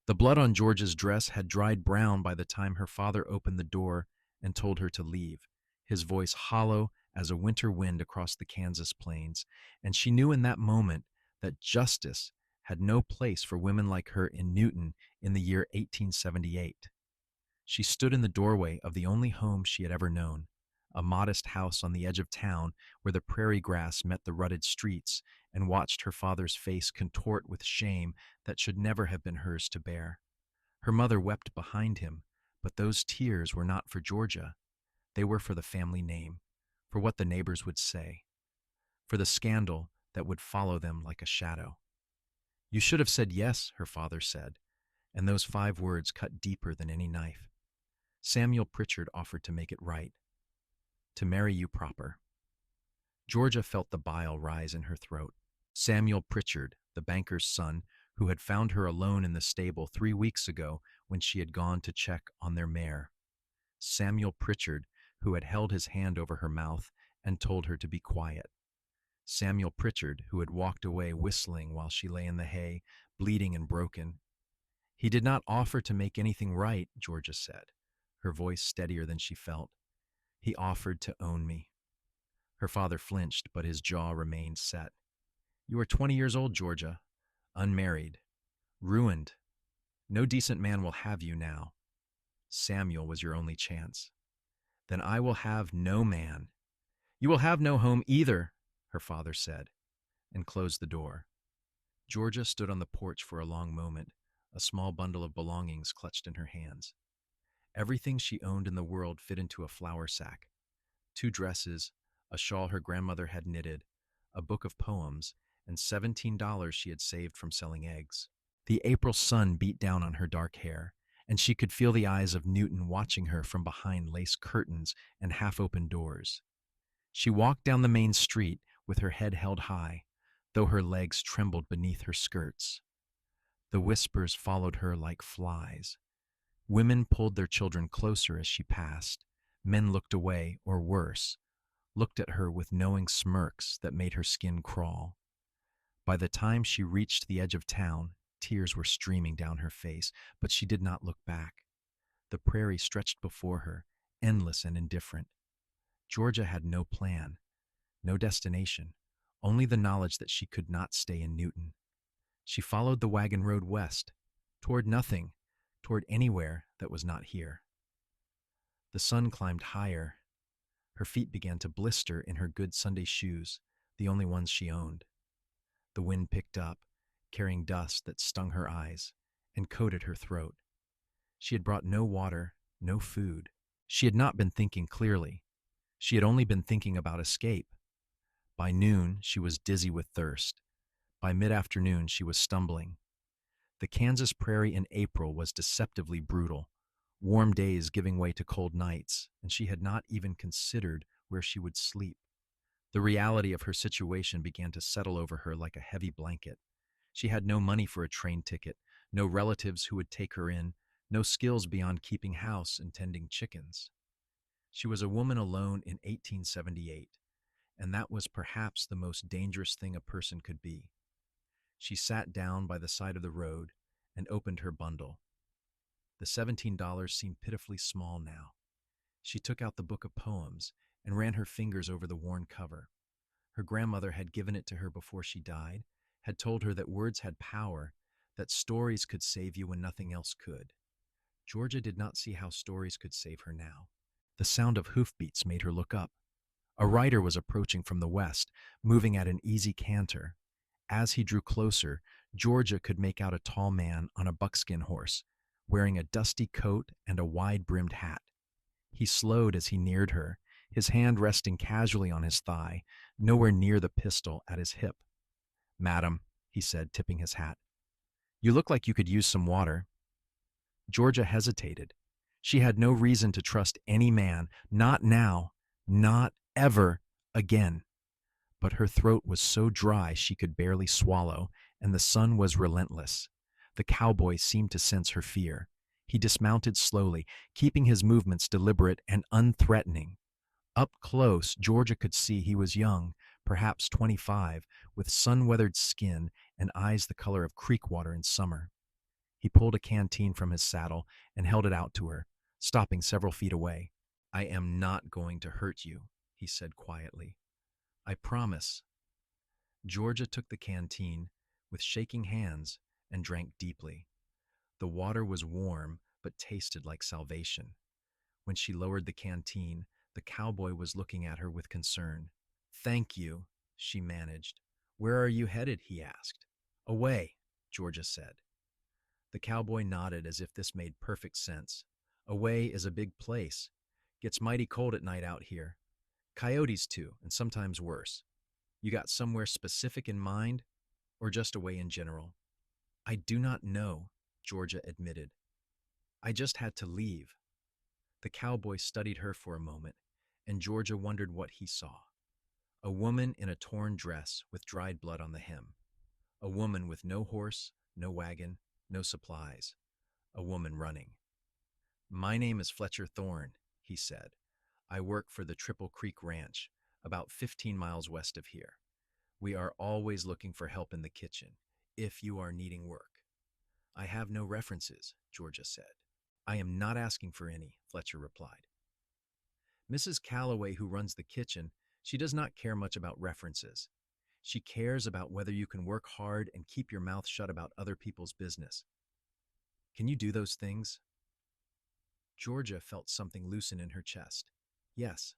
The blood on Georgia's dress had dried brown by the time her father opened the door and told her to leave, his voice hollow as a winter wind across the Kansas plains, and she knew in that moment that justice had no place for women like her in Newton in the year 1878. She stood in the doorway of the only home she had ever known, a modest house on the edge of town where the prairie grass met the rutted streets, and watched her father's face contort with shame that should never have been hers to bear. Her mother wept behind him, but those tears were not for Georgia. They were for the family name, for what the neighbors would say, for the scandal that would follow them like a shadow. "You should have said yes," her father said, and those 5 words cut deeper than any knife. Samuel Pritchard offered to make it right, to marry you proper. Georgia felt the bile rise in her throat. Samuel Pritchard, the banker's son, who had found her alone in the stable 3 weeks ago when she had gone to check on their mare. Samuel Pritchard, who had held his hand over her mouth and told her to be quiet. Samuel Pritchard, who had walked away whistling while she lay in the hay, bleeding and broken. "He did not offer to make anything right," Georgia said, her voice steadier than she felt. "He offered to own me." Her father flinched, but his jaw remained set. "You are 20 years old, Georgia, unmarried, ruined. No decent man will have you now. Samuel was your only chance." "Then I will have no man." "You will have no home either," her father said, and closed the door. Georgia stood on the porch for a long moment, a small bundle of belongings clutched in her hands. Everything she owned in the world fit into a flour sack: 2 dresses, a shawl her grandmother had knitted, a book of poems, and $17 she had saved from selling eggs. The April sun beat down on her dark hair, and she could feel the eyes of Newton watching her from behind lace curtains and half-open doors. She walked down the main street with her head held high, though her legs trembled beneath her skirts. The whispers followed her like flies. Women pulled their children closer as she passed. Men looked away, or worse, looked at her with knowing smirks that made her skin crawl. By the time she reached the edge of town, tears were streaming down her face, but she did not look back. The prairie stretched before her, endless and indifferent. Georgia had no plan, no destination, only the knowledge that she could not stay in Newton. She followed the wagon road west, toward nothing, toward anywhere that was not here. The sun climbed higher. Her feet began to blister in her good Sunday shoes, the only ones she owned. The wind picked up, carrying dust that stung her eyes and coated her throat. She had brought no water, no food. She had not been thinking clearly. She had only been thinking about escape. By noon, she was dizzy with thirst. By mid-afternoon, she was stumbling. The Kansas prairie in April was deceptively brutal, warm days giving way to cold nights, and she had not even considered where she would sleep. The reality of her situation began to settle over her like a heavy blanket. She had no money for a train ticket, no relatives who would take her in, no skills beyond keeping house and tending chickens. She was a woman alone in 1878, and that was perhaps the most dangerous thing a person could be. She sat down by the side of the road and opened her bundle. The $17 seemed pitifully small now. She took out the book of poems and ran her fingers over the worn cover. Her grandmother had given it to her before she died, had told her that words had power, that stories could save you when nothing else could. Georgia did not see how stories could save her now. The sound of hoofbeats made her look up. A rider was approaching from the west, moving at an easy canter. As he drew closer, Georgia could make out a tall man on a buckskin horse, wearing a dusty coat and a wide-brimmed hat. He slowed as he neared her, his hand resting casually on his thigh, nowhere near the pistol at his hip. "Madam," he said, tipping his hat, "you look like you could use some water." Georgia hesitated. She had no reason to trust any man, not now, not ever again. But her throat was so dry she could barely swallow, and the sun was relentless. The cowboy seemed to sense her fear. He dismounted slowly, keeping his movements deliberate and unthreatening. Up close, Georgia could see he was young, perhaps 25, with sun-weathered skin and eyes the color of creek water in summer. He pulled a canteen from his saddle and held it out to her, stopping several feet away. I am not going to hurt you, he said quietly. I promise. Georgia took the canteen with shaking hands and drank deeply. The water was warm but tasted like salvation. When she lowered the canteen, the cowboy was looking at her with concern. Thank you, she managed. Where are you headed? He asked. Away, Georgia said. The cowboy nodded as if this made perfect sense. Away is a big place. Gets mighty cold at night out here. Coyotes too, and sometimes worse. You got somewhere specific in mind, or just away in general? I do not know, Georgia admitted. I just had to leave. The cowboy studied her for a moment, and Georgia wondered what he saw. A woman in a torn dress with dried blood on the hem. A woman with no horse, no wagon, no supplies. A woman running. My name is Fletcher Thorne, he said. I work for the Triple Creek Ranch, about 15 miles west of here. We are always looking for help in the kitchen, if you are needing work. I have no references, Georgia said. I am not asking for any, Fletcher replied. Mrs. Calloway, who runs the kitchen, she does not care much about references. She cares about whether you can work hard and keep your mouth shut about other people's business. Can you do those things? Georgia felt something loosen in her chest. Yes.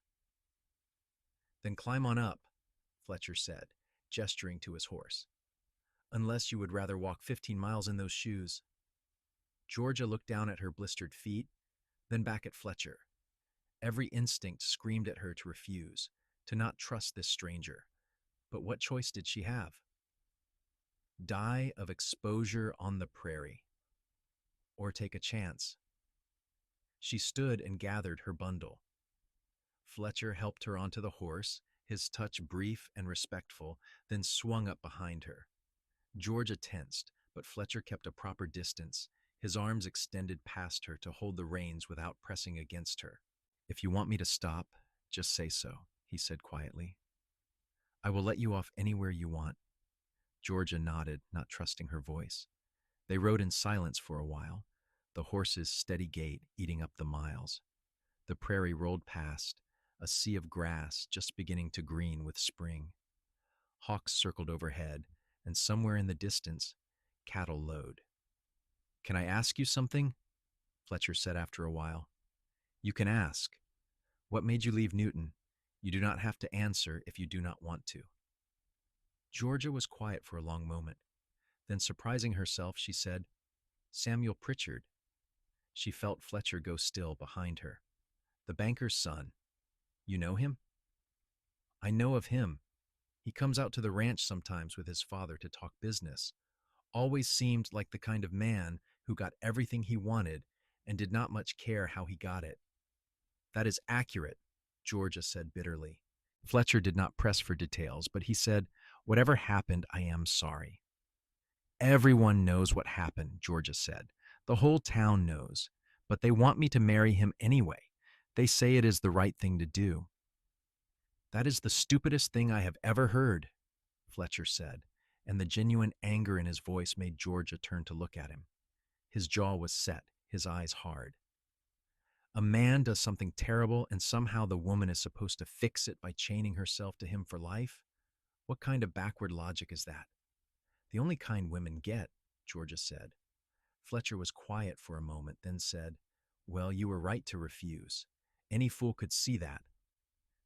Then climb on up, Fletcher said, gesturing to his horse. Unless you would rather walk 15 miles in those shoes. Georgia looked down at her blistered feet, then back at Fletcher. Every instinct screamed at her to refuse, to not trust this stranger. But what choice did she have? Die of exposure on the prairie. Or take a chance. She stood and gathered her bundle. Fletcher helped her onto the horse, his touch brief and respectful, then swung up behind her. Georgia tensed, but Fletcher kept a proper distance, his arms extended past her to hold the reins without pressing against her. If you want me to stop, just say so, he said quietly. I will let you off anywhere you want. Georgia nodded, not trusting her voice. They rode in silence for a while, the horse's steady gait eating up the miles. The prairie rolled past, a sea of grass just beginning to green with spring. Hawks circled overhead, and somewhere in the distance, cattle lowed. Can I ask you something? Fletcher said after a while. You can ask. What made you leave Newton? You do not have to answer if you do not want to. Georgia was quiet for a long moment. Then, surprising herself, she said, Samuel Pritchard. She felt Fletcher go still behind her. The banker's son. You know him? I know of him. He comes out to the ranch sometimes with his father to talk business. Always seemed like the kind of man who got everything he wanted and did not much care how he got it. That is accurate, Georgia said bitterly. Fletcher did not press for details, but he said, Whatever happened, I am sorry. Everyone knows what happened, Georgia said. The whole town knows. But they want me to marry him anyway. They say it is the right thing to do. That is the stupidest thing I have ever heard, Fletcher said, and the genuine anger in his voice made Georgia turn to look at him. His jaw was set, his eyes hard. A man does something terrible and somehow the woman is supposed to fix it by chaining herself to him for life? What kind of backward logic is that? The only kind women get, Georgia said. Fletcher was quiet for a moment, then said, Well, you were right to refuse. Any fool could see that.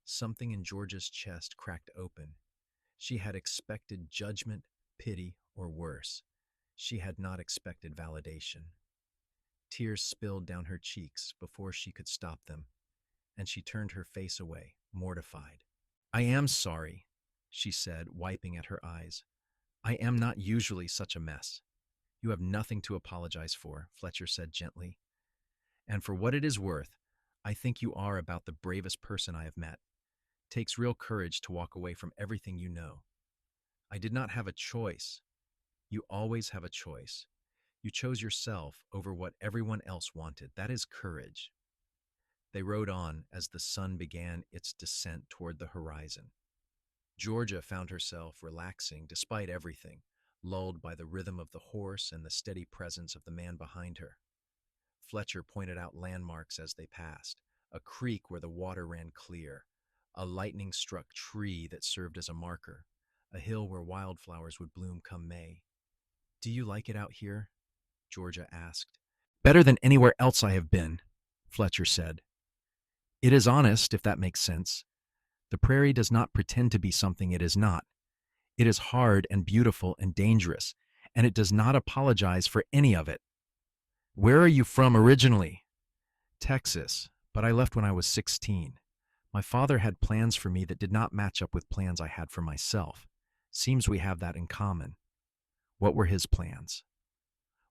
Something in Georgia's chest cracked open. She had expected judgment, pity, or worse. She had not expected validation. Tears spilled down her cheeks before she could stop them, and she turned her face away, mortified. I am sorry, she said, wiping at her eyes. I am not usually such a mess. You have nothing to apologize for, Fletcher said gently. And for what it is worth, I think you are about the bravest person I have met. It takes real courage to walk away from everything you know. I did not have a choice. You always have a choice. You chose yourself over what everyone else wanted. That is courage. They rode on as the sun began its descent toward the horizon. Georgia found herself relaxing despite everything, lulled by the rhythm of the horse and the steady presence of the man behind her. Fletcher pointed out landmarks as they passed, a creek where the water ran clear, a lightning-struck tree that served as a marker, a hill where wildflowers would bloom come May. "Do you like it out here?" Georgia asked. "Better than anywhere else I have been," Fletcher said. "It is honest, if that makes sense. The prairie does not pretend to be something it is not. It is hard and beautiful and dangerous, and it does not apologize for any of it." "Where are you from originally?" "Texas, but I left when I was 16. My father had plans for me that did not match up with plans I had for myself. Seems we have that in common." "What were his plans?"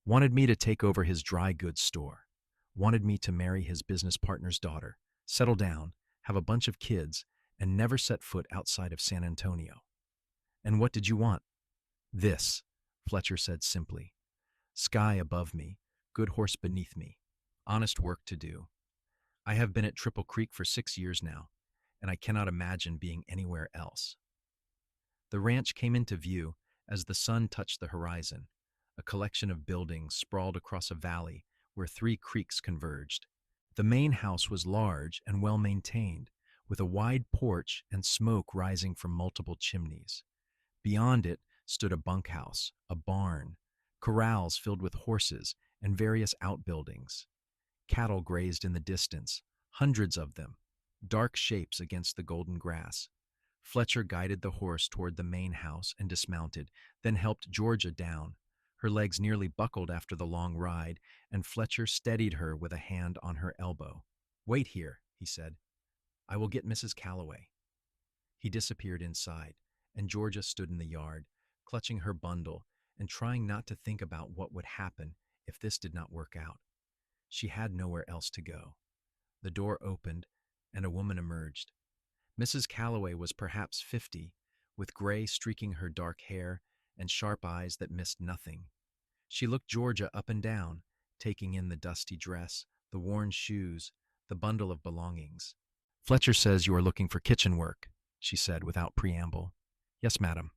"Wanted me to take over his dry goods store. Wanted me to marry his business partner's daughter, settle down, have a bunch of kids, and never set foot outside of San Antonio." "And what did you want?" "This," Fletcher said simply. "Sky above me, good horse beneath me, honest work to do. I have been at Triple Creek for 6 years now, and I cannot imagine being anywhere else." The ranch came into view as the sun touched the horizon, a collection of buildings sprawled across a valley where three creeks converged. The main house was large and well maintained, with a wide porch and smoke rising from multiple chimneys. Beyond it stood a bunkhouse, a barn, corrals filled with horses, and various outbuildings. Cattle grazed in the distance, hundreds of them, dark shapes against the golden grass. Fletcher guided the horse toward the main house and dismounted, then helped Georgia down. Her legs nearly buckled after the long ride, and Fletcher steadied her with a hand on her elbow. "Wait here," he said. "I will get Mrs. Calloway." He disappeared inside, and Georgia stood in the yard, clutching her bundle and trying not to think about what would happen if this did not work out. She had nowhere else to go. The door opened, and a woman emerged. Mrs. Calloway was perhaps 50, with gray streaking her dark hair and sharp eyes that missed nothing. She looked Georgia up and down, taking in the dusty dress, the worn shoes, the bundle of belongings. "Fletcher says you are looking for kitchen work," she said without preamble. "Yes, madam."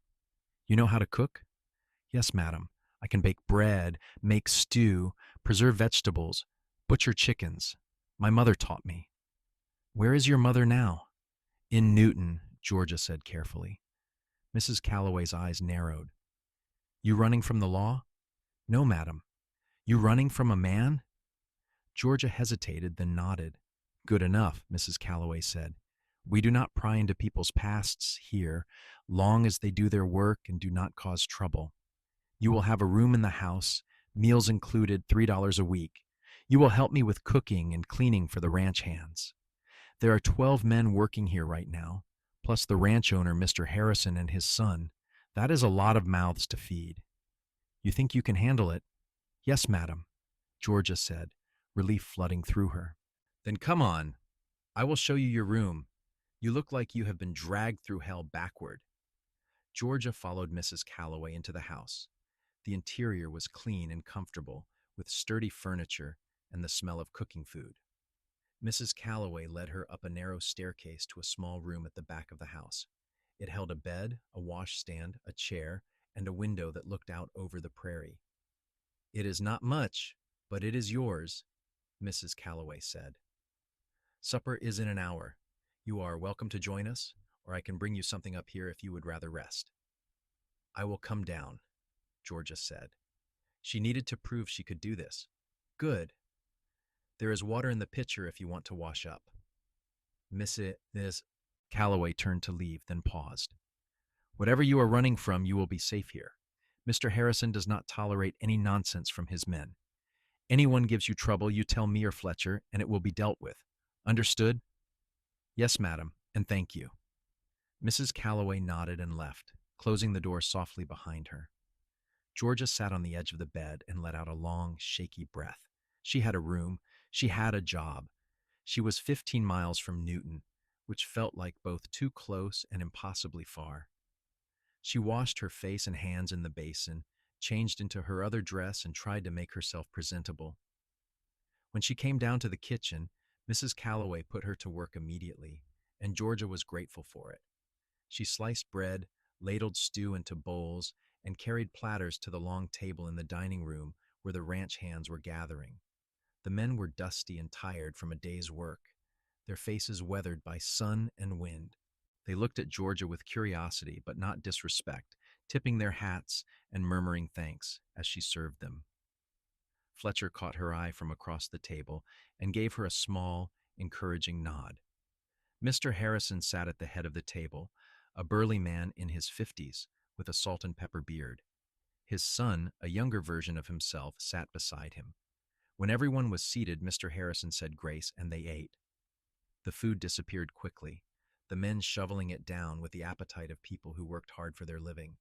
"You know how to cook?" "Yes, madam. I can bake bread, make stew, preserve vegetables, butcher chickens. My mother taught me." "Where is your mother now?" "In Newton," Georgia said carefully. Mrs. Calloway's eyes narrowed. "You running from the law?" "No, madam." "You running from a man?" Georgia hesitated, then nodded. "Good enough," Mrs. Calloway said. "We do not pry into people's pasts here, long as they do their work and do not cause trouble. You will have a room in the house, meals included, $3 a week. You will help me with cooking and cleaning for the ranch hands. There are 12 men working here right now, plus the ranch owner, Mr. Harrison, and his son. That is a lot of mouths to feed. You think you can handle it?" "Yes, madam," Georgia said, relief flooding through her. "Then come on. I will show you your room. You look like you have been dragged through hell backward." Georgia followed Mrs. Calloway into the house. The interior was clean and comfortable, with sturdy furniture and the smell of cooking food. Mrs. Calloway led her up a narrow staircase to a small room at the back of the house. It held a bed, a washstand, a chair, and a window that looked out over the prairie. "It is not much, but it is yours," Mrs. Calloway said. "Supper is in an hour. You are welcome to join us, or I can bring you something up here if you would rather rest." "I will come down," Georgia said. She needed to prove she could do this. "Good. There is water in the pitcher if you want to wash up." Mrs. Calloway turned to leave, then paused. "Whatever you are running from, you will be safe here. Mr. Harrison does not tolerate any nonsense from his men. Anyone gives you trouble, you tell me or Fletcher, and it will be dealt with. Understood?" "Yes, madam, and thank you." Mrs. Calloway nodded and left, closing the door softly behind her. Georgia sat on the edge of the bed and let out a long, shaky breath. She had a room. She had a job. She was 15 miles from Newton, which felt like both too close and impossibly far. She washed her face and hands in the basin, changed into her other dress, and tried to make herself presentable. When she came down to the kitchen, Mrs. Calloway put her to work immediately, and Georgia was grateful for it. She sliced bread, ladled stew into bowls, and carried platters to the long table in the dining room where the ranch hands were gathering. The men were dusty and tired from a day's work, their faces weathered by sun and wind. They looked at Georgia with curiosity but not disrespect, tipping their hats and murmuring thanks as she served them. Fletcher caught her eye from across the table and gave her a small, encouraging nod. Mr. Harrison sat at the head of the table, a burly man in his 50s with a salt and pepper beard. His son, a younger version of himself, sat beside him. When everyone was seated, Mr. Harrison said grace and they ate. The food disappeared quickly, the men shoveling it down with the appetite of people who worked hard for their living.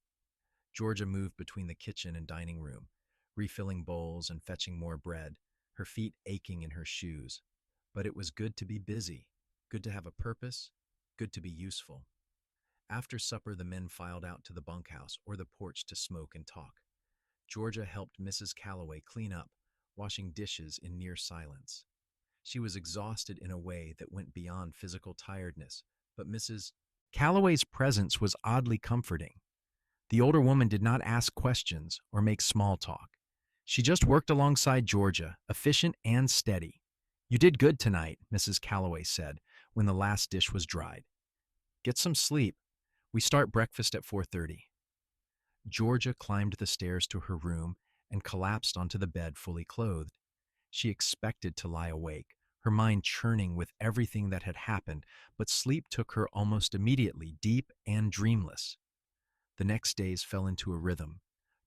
Georgia moved between the kitchen and dining room, refilling bowls and fetching more bread, her feet aching in her shoes. But it was good to be busy, good to have a purpose, good to be useful. After supper, the men filed out to the bunkhouse or the porch to smoke and talk. Georgia helped Mrs. Calloway clean up, washing dishes in near silence. She was exhausted in a way that went beyond physical tiredness, but Mrs. Calloway's presence was oddly comforting. The older woman did not ask questions or make small talk. She just worked alongside Georgia, efficient and steady. "You did good tonight," Mrs. Calloway said when the last dish was dried. "Get some sleep. We start breakfast at 4:30. Georgia climbed the stairs to her room and collapsed onto the bed fully clothed. She expected to lie awake, her mind churning with everything that had happened, but sleep took her almost immediately, deep and dreamless. The next days fell into a rhythm.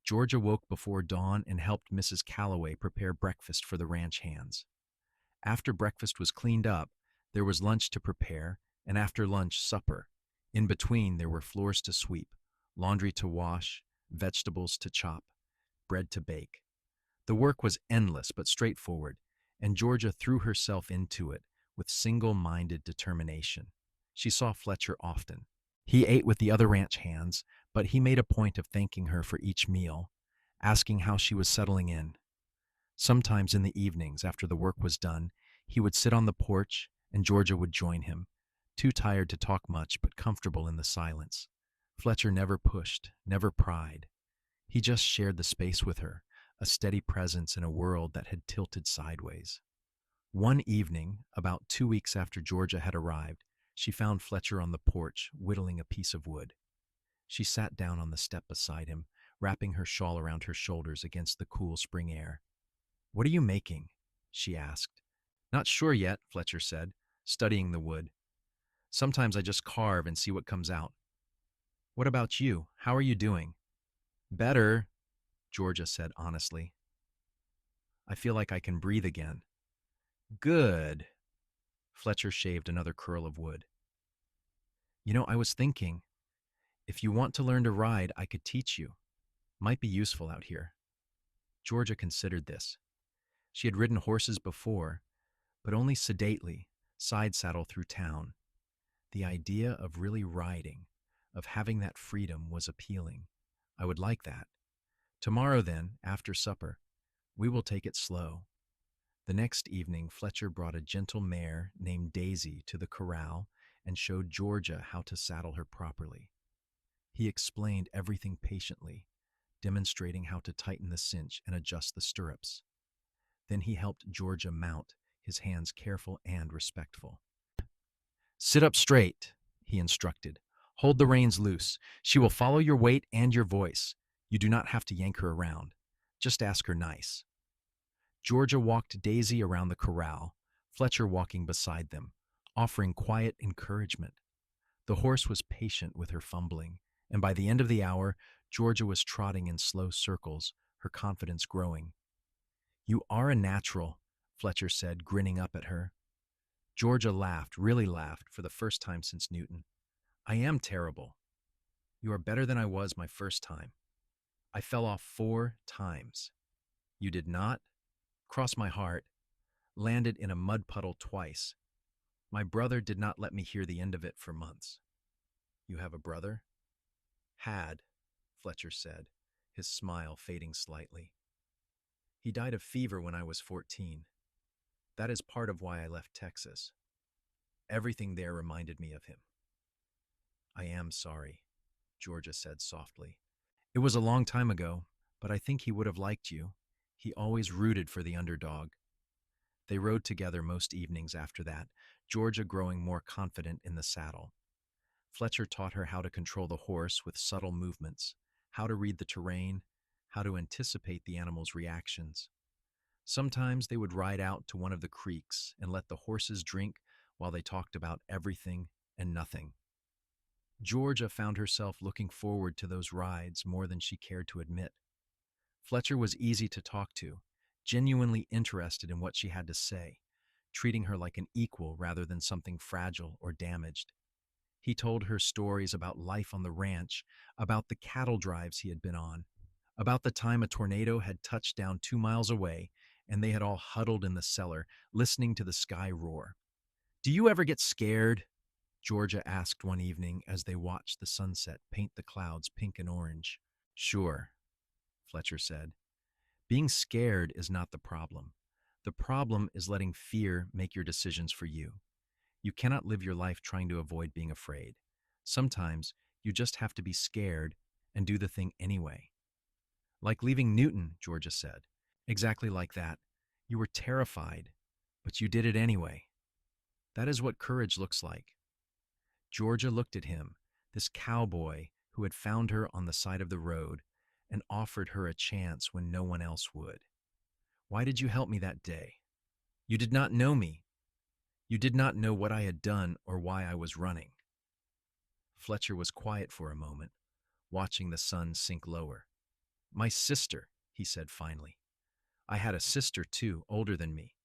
Georgia woke before dawn and helped Mrs. Calloway prepare breakfast for the ranch hands. After breakfast was cleaned up, there was lunch to prepare, and after lunch, supper. In between, there were floors to sweep, laundry to wash, vegetables to chop, bread to bake. The work was endless but straightforward, and Georgia threw herself into it with single-minded determination. She saw Fletcher often. He ate with the other ranch hands, but he made a point of thanking her for each meal, asking how she was settling in. Sometimes in the evenings, after the work was done, he would sit on the porch and Georgia would join him, too tired to talk much but comfortable in the silence. Fletcher never pushed, never pried. He just shared the space with her, a steady presence in a world that had tilted sideways. One evening, about 2 weeks after Georgia had arrived, she found Fletcher on the porch, whittling a piece of wood. She sat down on the step beside him, wrapping her shawl around her shoulders against the cool spring air. "What are you making?" she asked. "Not sure yet," Fletcher said, studying the wood. "Sometimes I just carve and see what comes out." "What about you? How are you doing?" "Better," Georgia said honestly. "I feel like I can breathe again." "Good." Fletcher shaved another curl of wood. I was thinking, if you want to learn to ride, I could teach you. Might be useful out here." Georgia considered this. She had ridden horses before, but only sedately, side saddle through town. The idea of really riding, of having that freedom, was appealing. "I would like that. Tomorrow then, after supper, we will take it slow." The next evening, Fletcher brought a gentle mare named Daisy to the corral and showed Georgia how to saddle her properly. He explained everything patiently, demonstrating how to tighten the cinch and adjust the stirrups. Then he helped Georgia mount, his hands careful and respectful. "Sit up straight," he instructed. "Hold the reins loose. She will follow your weight and your voice. You do not have to yank her around. Just ask her nice." Georgia walked Daisy around the corral, Fletcher walking beside them, offering quiet encouragement. The horse was patient with her fumbling, and by the end of the hour, Georgia was trotting in slow circles, her confidence growing. "You are a natural," Fletcher said, grinning up at her. Georgia laughed, really laughed, for the first time since Newton. "I am terrible. You are better than I was my first time. I fell off 4 times. You did not? Cross my heart. Landed in a mud puddle twice. My brother did not let me hear the end of it for months." "You have a brother?" "Had," Fletcher said, his smile fading slightly. "He died of fever when I was 14. That is part of why I left Texas. Everything there reminded me of him." "I am sorry," Georgia said softly. It was a long time ago, but I think he would have liked you. He always rooted for the underdog. They rode together most evenings after that, Georgia growing more confident in the saddle. Fletcher taught her how to control the horse with subtle movements, how to read the terrain, how to anticipate the animal's reactions. Sometimes they would ride out to one of the creeks and let the horses drink while they talked about everything and nothing. Georgia found herself looking forward to those rides more than she cared to admit. Fletcher was easy to talk to, genuinely interested in what she had to say, treating her like an equal rather than something fragile or damaged. He told her stories about life on the ranch, about the cattle drives he had been on, about the time a tornado had touched down 2 miles away and they had all huddled in the cellar, listening to the sky roar. "Do you ever get scared?" Georgia asked one evening as they watched the sunset paint the clouds pink and orange. "Sure," Fletcher said. "Being scared is not the problem. The problem is letting fear make your decisions for you. You cannot live your life trying to avoid being afraid. Sometimes you just have to be scared and do the thing anyway." "Like leaving Newton," Georgia said. "Exactly like that. You were terrified, but you did it anyway. That is what courage looks like." Georgia looked at him, this cowboy who had found her on the side of the road and offered her a chance when no one else would. "Why did you help me that day? You did not know me. You did not know what I had done or why I was running." Fletcher was quiet for a moment, watching the sun sink lower. "My sister," he said finally. "I had a sister, too, older than me.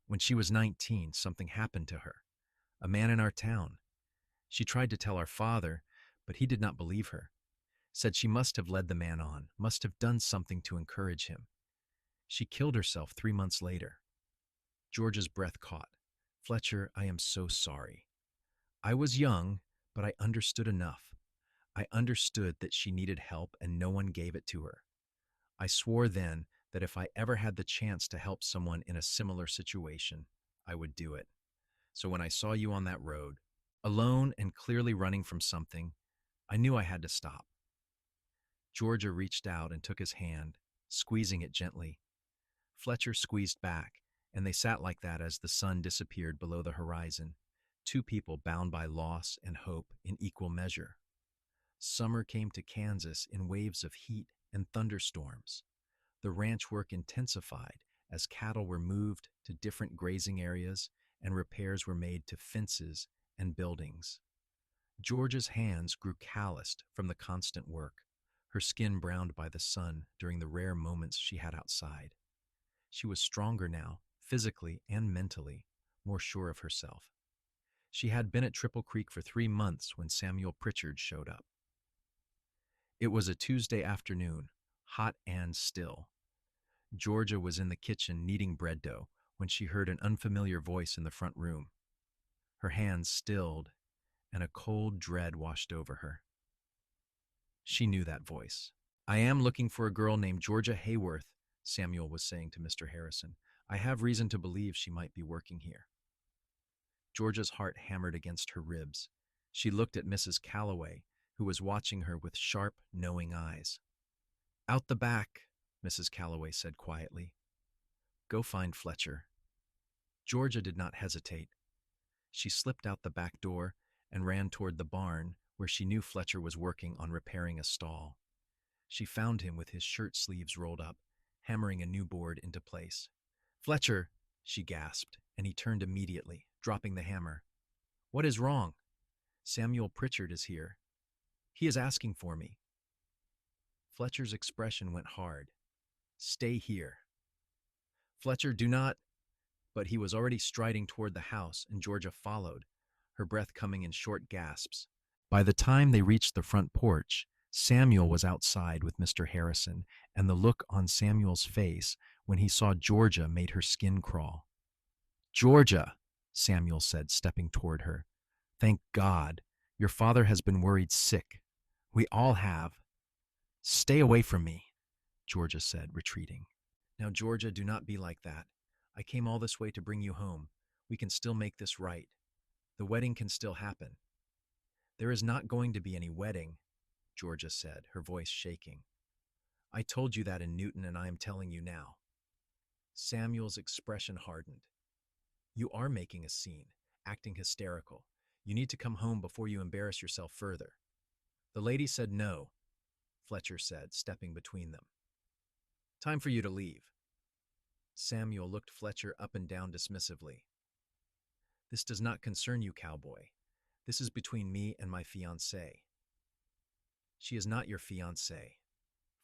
When she was 19, something happened to her. A man in our town. She tried to tell our father, but he did not believe her. Said she must have led the man on, must have done something to encourage him. She killed herself 3 months later." George's breath caught. "Fletcher, I am so sorry. I was young, but I understood enough. I understood that she needed help and no one gave it to her. I swore then that if I ever had the chance to help someone in a similar situation, I would do it. So when I saw you on that road, alone and clearly running from something, I knew I had to stop." Georgia reached out and took his hand, squeezing it gently. Fletcher squeezed back, and they sat like that as the sun disappeared below the horizon, two people bound by loss and hope in equal measure. Summer came to Kansas in waves of heat and thunderstorms. The ranch work intensified as cattle were moved to different grazing areas and repairs were made to fences and buildings. Georgia's hands grew calloused from the constant work, her skin browned by the sun during the rare moments she had outside. She was stronger now, physically and mentally, more sure of herself. She had been at Triple Creek for 3 months when Samuel Pritchard showed up. It was a Tuesday afternoon, hot and still. Georgia was in the kitchen kneading bread dough when she heard an unfamiliar voice in the front room. Her hands stilled, and a cold dread washed over her. She knew that voice. "I am looking for a girl named Georgia Hayworth," Samuel was saying to Mr. Harrison. "I have reason to believe she might be working here." Georgia's heart hammered against her ribs. She looked at Mrs. Calloway, who was watching her with sharp, knowing eyes. "Out the back," Mrs. Calloway said quietly. "Go find Fletcher." Georgia did not hesitate. She slipped out the back door and ran toward the barn where she knew Fletcher was working on repairing a stall. She found him with his shirt sleeves rolled up, hammering a new board into place. "Fletcher," she gasped, and he turned immediately, dropping the hammer. "What is wrong?" "Samuel Pritchard is here. He is asking for me." Fletcher's expression went hard. "Stay here." "Fletcher, do not—" But he was already striding toward the house, and Georgia followed, her breath coming in short gasps. By the time they reached the front porch, Samuel was outside with Mr. Harrison, and the look on Samuel's face when he saw Georgia made her skin crawl. "Georgia," Samuel said, stepping toward her. "Thank God. Your father has been worried sick. We all have." "Stay away from me," Georgia said, retreating. "Now, Georgia, do not be like that. I came all this way to bring you home. We can still make this right. The wedding can still happen." "There is not going to be any wedding." Georgia said, her voice shaking. I told you that in Newton, and I am telling you now. Samuel's expression hardened. You are making a scene, acting hysterical. You need to come home before you embarrass yourself further. The lady said no, Fletcher said, stepping between them. Time for you to leave. Samuel looked Fletcher up and down dismissively. This does not concern you, Cowboy. This is between me and my fiancée. She is not your fiancée,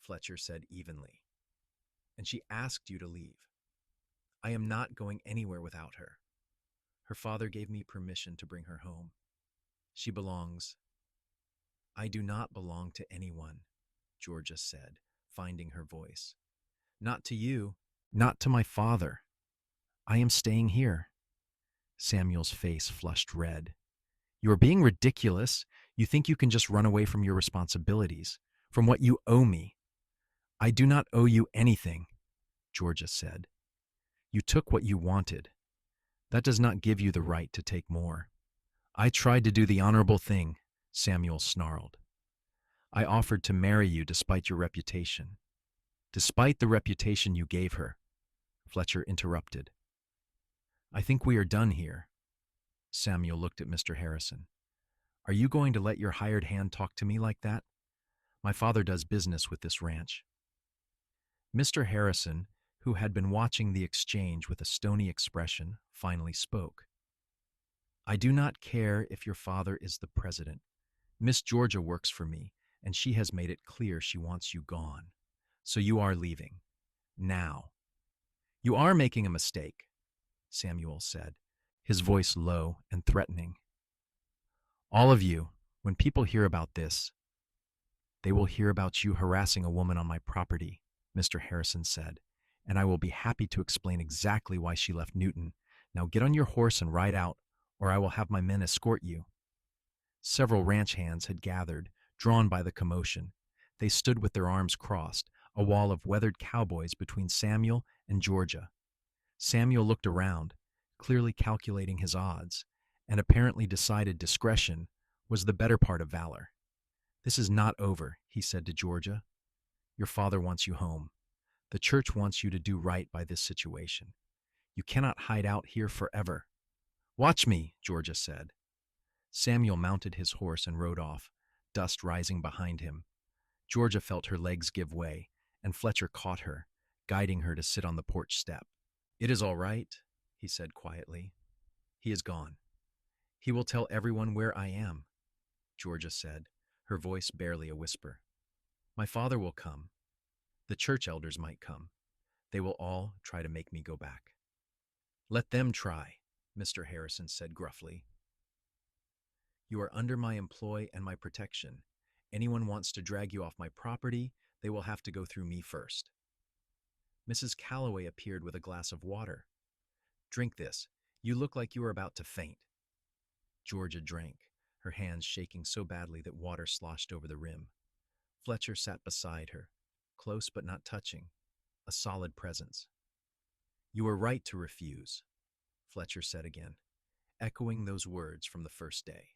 Fletcher said evenly. And she asked you to leave. I am not going anywhere without her. Her father gave me permission to bring her home. She belongs. I do not belong to anyone, Georgia said, finding her voice. Not to you, not to my father. I am staying here. Samuel's face flushed red. You are being ridiculous. You think you can just run away from your responsibilities, from what you owe me. I do not owe you anything, Georgia said. You took what you wanted. That does not give you the right to take more. I tried to do the honorable thing, Samuel snarled. I offered to marry you despite your reputation. Despite the reputation you gave her, Fletcher interrupted. I think we are done here. Samuel looked at Mr. Harrison. Are you going to let your hired hand talk to me like that? My father does business with this ranch. Mr. Harrison, who had been watching the exchange with a stony expression, finally spoke. I do not care if your father is the president. Miss Georgia works for me, and she has made it clear she wants you gone. So you are leaving. Now. You are making a mistake, Samuel said, his voice low and threatening. All of you, when people hear about this, they will hear about you harassing a woman on my property, Mr. Harrison said, and I will be happy to explain exactly why she left Newton. Now get on your horse and ride out, or I will have my men escort you. Several ranch hands had gathered, drawn by the commotion. They stood with their arms crossed, a wall of weathered cowboys between Samuel and Georgia. Samuel looked around, clearly calculating his odds, and apparently decided discretion was the better part of valor. This is not over, he said to Georgia. Your father wants you home. The church wants you to do right by this situation. You cannot hide out here forever. Watch me, Georgia said. Samuel mounted his horse and rode off, dust rising behind him. Georgia felt her legs give way, and Fletcher caught her, guiding her to sit on the porch step. It is all right, he said quietly. He is gone. He will tell everyone where I am, Georgia said, her voice barely a whisper. My father will come. The church elders might come. They will all try to make me go back. Let them try, Mr. Harrison said gruffly. You are under my employ and my protection. Anyone wants to drag you off my property, they will have to go through me first. Mrs. Calloway appeared with a glass of water. Drink this. You look like you are about to faint. Georgia drank, her hands shaking so badly that water sloshed over the rim. Fletcher sat beside her, close but not touching, a solid presence. You were right to refuse, Fletcher said again, echoing those words from the first day.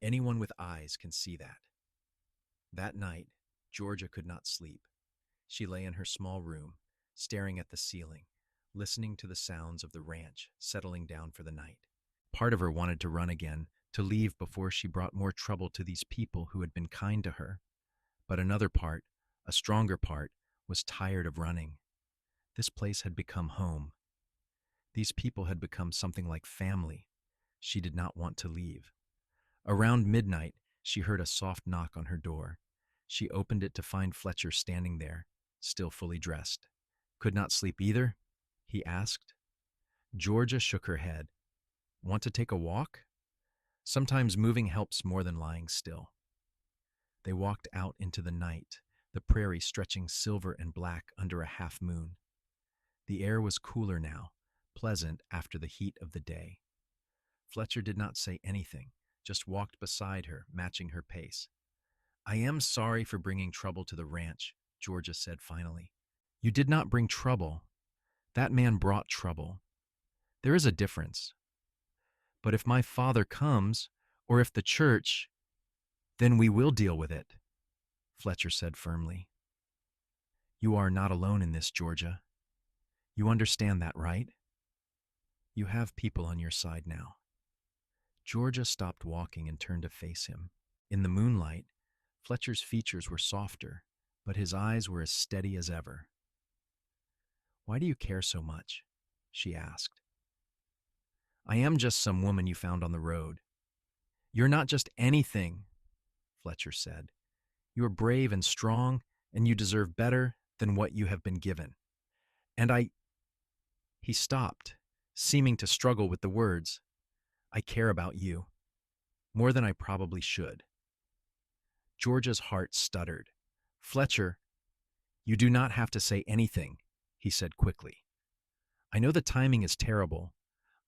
Anyone with eyes can see that. That night, Georgia could not sleep. She lay in her small room, staring at the ceiling, listening to the sounds of the ranch settling down for the night. Part of her wanted to run again, to leave before she brought more trouble to these people who had been kind to her. But another part, a stronger part, was tired of running. This place had become home. These people had become something like family. She did not want to leave. Around midnight, she heard a soft knock on her door. She opened it to find Fletcher standing there, still fully dressed. Could not sleep either? He asked. Georgia shook her head. Want to take a walk? Sometimes moving helps more than lying still. They walked out into the night, the prairie stretching silver and black under a half moon. The air was cooler now, pleasant after the heat of the day. Fletcher did not say anything, just walked beside her, matching her pace. I am sorry for bringing trouble to the ranch, Georgia said finally. You did not bring trouble. That man brought trouble. There is a difference. But if my father comes, or if the church, then we will deal with it. Fletcher said firmly. You are not alone in this, Georgia. You understand that, right? You have people on your side now. Georgia stopped walking and turned to face him. In the moonlight, Fletcher's features were softer, but his eyes were as steady as ever. Why do you care so much? She asked. I am just some woman you found on the road. You're not just anything, Fletcher said. You are brave and strong, and you deserve better than what you have been given. And He stopped, seeming to struggle with the words. I care about you, more than I probably should. Georgia's heart stuttered. Fletcher, you do not have to say anything, he said quickly. I know the timing is terrible.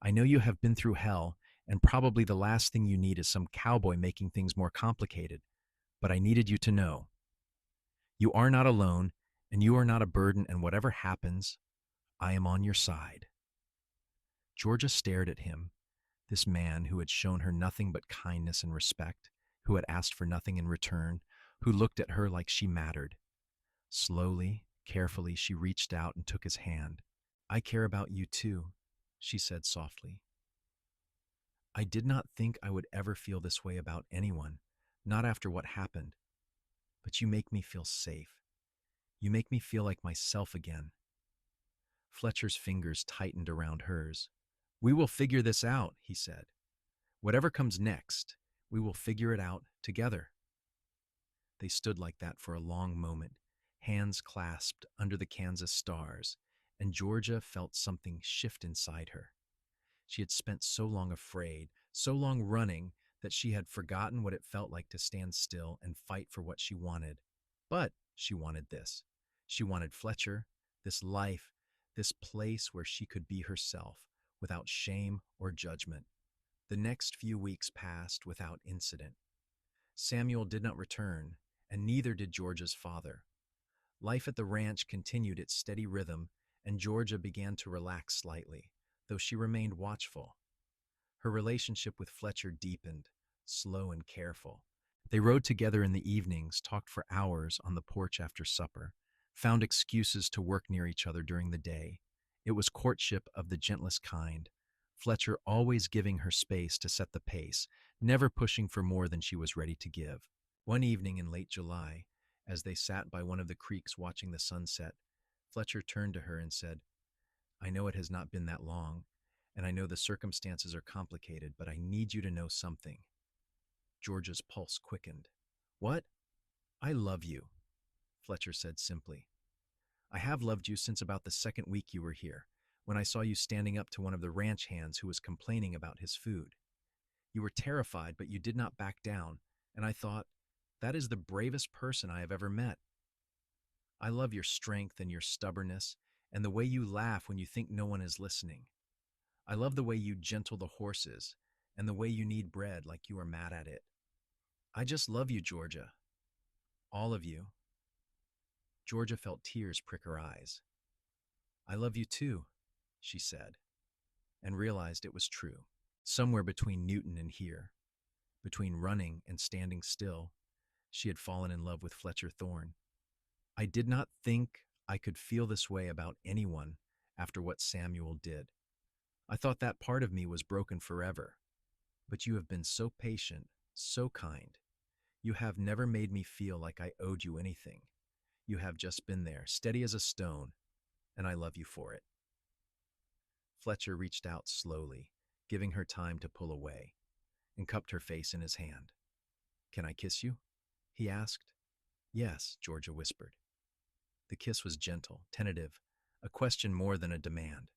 I know you have been through hell, and probably the last thing you need is some cowboy making things more complicated. But I needed you to know. You are not alone, and you are not a burden, and whatever happens, I am on your side. Georgia stared at him, this man who had shown her nothing but kindness and respect, who had asked for nothing in return, who looked at her like she mattered. Slowly, carefully, she reached out and took his hand. I care about you too, she said softly. I did not think I would ever feel this way about anyone, not after what happened. But you make me feel safe. You make me feel like myself again. Fletcher's fingers tightened around hers. We will figure this out, he said. Whatever comes next, we will figure it out together. They stood like that for a long moment, hands clasped under the Kansas stars, and Georgia felt something shift inside her. She had spent so long afraid, so long running, that she had forgotten what it felt like to stand still and fight for what she wanted. But she wanted this. She wanted Fletcher, this life, this place where she could be herself, without shame or judgment. The next few weeks passed without incident. Samuel did not return, and neither did Georgia's father. Life at the ranch continued its steady rhythm, and Georgia began to relax slightly, though she remained watchful. Her relationship with Fletcher deepened, slow and careful. They rode together in the evenings, talked for hours on the porch after supper, found excuses to work near each other during the day. It was courtship of the gentlest kind, Fletcher always giving her space to set the pace, never pushing for more than she was ready to give. One evening in late July, as they sat by one of the creeks watching the sunset, Fletcher turned to her and said, I know it has not been that long, and I know the circumstances are complicated, but I need you to know something. Georgia's pulse quickened. What? I love you, Fletcher said simply. I have loved you since about the second week you were here, when I saw you standing up to one of the ranch hands who was complaining about his food. You were terrified, but you did not back down, and I thought, that is the bravest person I have ever met. I love your strength and your stubbornness, and the way you laugh when you think no one is listening. I love the way you gentle the horses, and the way you knead bread like you are mad at it. I just love you, Georgia. All of you. Georgia felt tears prick her eyes. I love you too, she said, and realized it was true. Somewhere between Newton and here, between running and standing still, she had fallen in love with Fletcher Thorne. I did not think I could feel this way about anyone after what Samuel did. I thought that part of me was broken forever. But you have been so patient, so kind. You have never made me feel like I owed you anything. You have just been there, steady as a stone, and I love you for it. Fletcher reached out slowly, giving her time to pull away, and cupped her face in his hand. Can I kiss you? He asked. Yes, Georgia whispered. The kiss was gentle, tentative, a question more than a demand.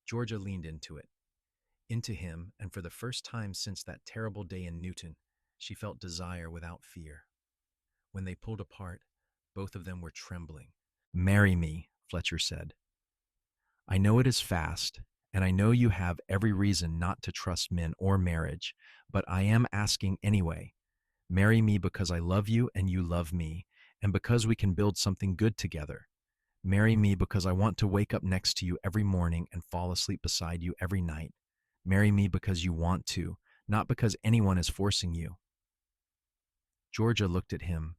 Georgia leaned into him, and for the first time since that terrible day in Newton, she felt desire without fear. When they pulled apart, both of them were trembling. Marry me, Fletcher said. I know it is fast, and I know you have every reason not to trust men or marriage, but I am asking anyway. Marry me because I love you and you love me, and because we can build something good together. Marry me because I want to wake up next to you every morning and fall asleep beside you every night. Marry me because you want to, not because anyone is forcing you. Georgia looked at him,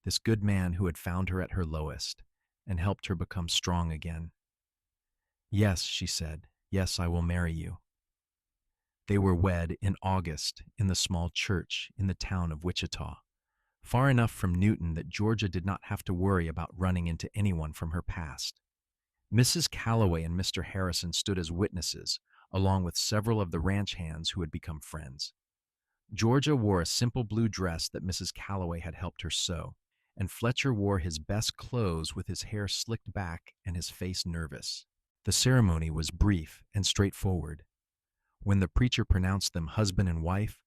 this good man who had found her at her lowest and helped her become strong again. "Yes," she said, "yes, I will marry you." They were wed in August in the small church in the town of Wichita, far enough from Newton that Georgia did not have to worry about running into anyone from her past. Mrs. Calloway and Mr. Harrison stood as witnesses, along with several of the ranch hands who had become friends. Georgia wore a simple blue dress that Mrs. Calloway had helped her sew, and Fletcher wore his best clothes with his hair slicked back and his face nervous. The ceremony was brief and straightforward. When the preacher pronounced them husband and wife,